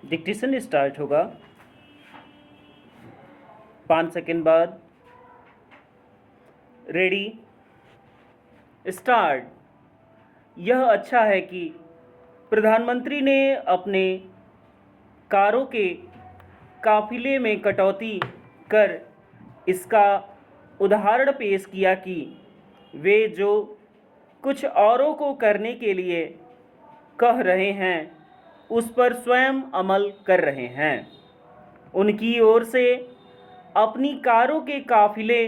Dictation start होगा 5 second बाद। Ready, start. यह अच्छा है कि प्रधानमंत्री ने अपने कारों के काफिले में कटौती कर इसका उदाहरण पेश किया कि वे जो कुछ औरों को करने के लिए कह रहे हैं उस पर स्वयं अमल कर रहे हैं। उनकी ओर से अपनी कारों के काफिले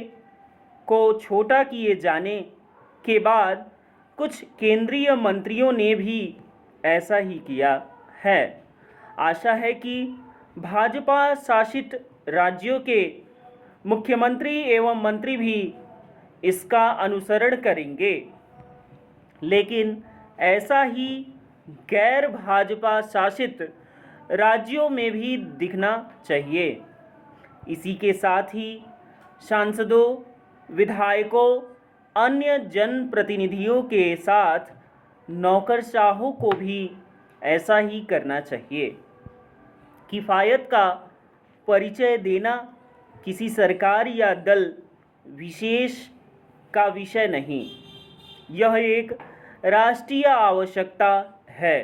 को छोटा किए जाने के बाद कुछ केंद्रीय मंत्रियों ने भी ऐसा ही किया है। आशा है कि भाजपा शासित राज्यों के मुख्यमंत्री एवं मंत्री भी इसका अनुसरण करेंगे, लेकिन ऐसा ही गैर भाजपा शासित राज्यों में भी दिखना चाहिए। इसी के साथ ही सांसदों, विधायकों, अन्य जनप्रतिनिधियों के साथ नौकरशाहों को भी ऐसा ही करना चाहिए। किफ़ायत का परिचय देना किसी सरकार या दल विशेष का विषय नहीं, यह एक राष्ट्रीय आवश्यकता है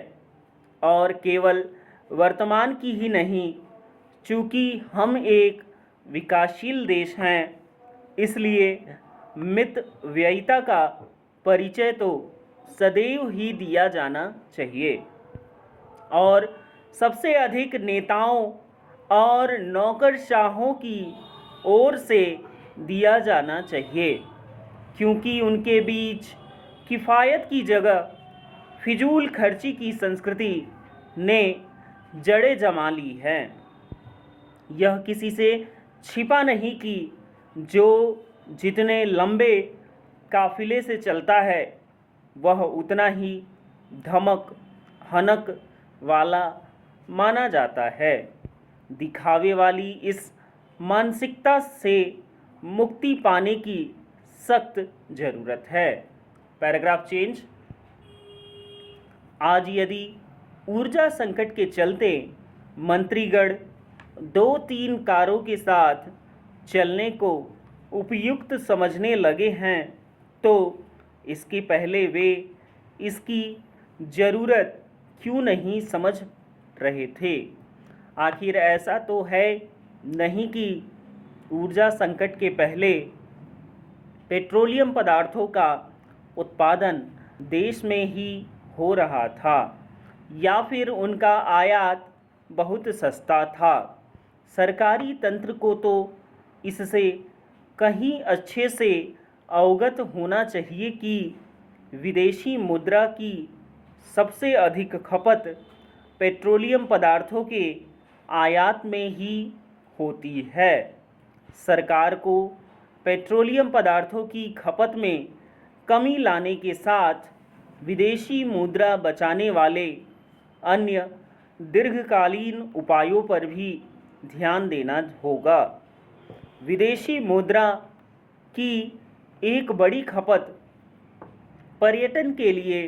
और केवल वर्तमान की ही नहीं। चूँकि हम एक विकासशील देश हैं, इसलिए मितव्ययिता का परिचय तो सदैव ही दिया जाना चाहिए और सबसे अधिक नेताओं और नौकरशाहों की ओर से दिया जाना चाहिए, क्योंकि उनके बीच किफ़ायत की जगह फिजूल खर्ची की संस्कृति ने जड़ें जमा ली है। यह किसी से छिपा नहीं कि जो जितने लंबे काफिले से चलता है वह उतना ही धमक हनक वाला माना जाता है। दिखावे वाली इस मानसिकता से मुक्ति पाने की सख्त ज़रूरत है। Paragraph change. आज यदि ऊर्जा संकट के चलते मंत्रीगण 2-3 कारों के साथ चलने को उपयुक्त समझने लगे हैं, तो इसके पहले वे इसकी ज़रूरत क्यों नहीं समझ रहे थे? आखिर ऐसा तो है नहीं कि ऊर्जा संकट के पहले पेट्रोलियम पदार्थों का उत्पादन देश में ही हो रहा था या फिर उनका आयात बहुत सस्ता था। सरकारी तंत्र को तो इससे कहीं अच्छे से अवगत होना चाहिए कि विदेशी मुद्रा की सबसे अधिक खपत पेट्रोलियम पदार्थों के आयात में ही होती है। सरकार को पेट्रोलियम पदार्थों की खपत में कमी लाने के साथ विदेशी मुद्रा बचाने वाले अन्य दीर्घकालीन उपायों पर भी ध्यान देना होगा। विदेशी मुद्रा की एक बड़ी खपत पर्यटन के लिए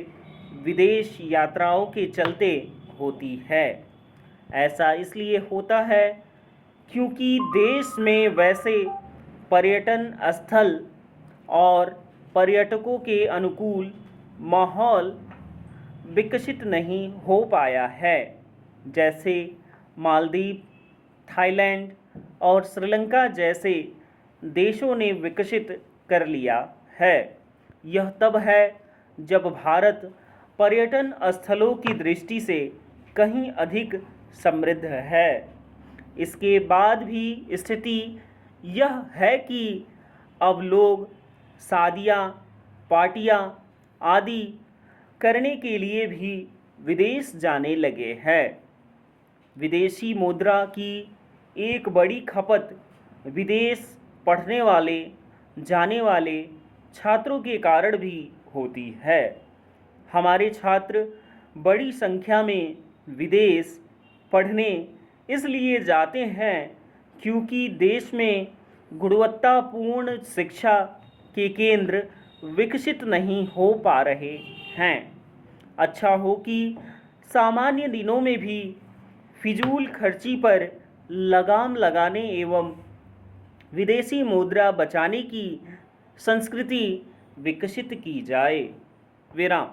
विदेश यात्राओं के चलते होती है। ऐसा इसलिए होता है क्योंकि देश में वैसे पर्यटन स्थल और पर्यटकों के अनुकूल माहौल विकसित नहीं हो पाया है, जैसे मालदीव, थाईलैंड और श्रीलंका जैसे देशों ने विकसित कर लिया है। यह तब है जब भारत पर्यटन स्थलों की दृष्टि से कहीं अधिक समृद्ध है। इसके बाद भी स्थिति यह है कि अब लोग शादियाँ, पार्टियाँ आदि करने के लिए भी विदेश जाने लगे हैं। विदेशी मुद्रा की एक बड़ी खपत विदेश पढ़ने वाले, जाने वाले छात्रों के कारण भी होती है। हमारे छात्र बड़ी संख्या में विदेश पढ़ने इसलिए जाते हैं क्योंकि देश में गुणवत्तापूर्ण शिक्षा के केंद्र विकसित नहीं हो पा रहे हैं। अच्छा हो कि सामान्य दिनों में भी फिजूल खर्ची पर लगाम लगाने एवं विदेशी मुद्रा बचाने की संस्कृति विकसित की जाए। विराम।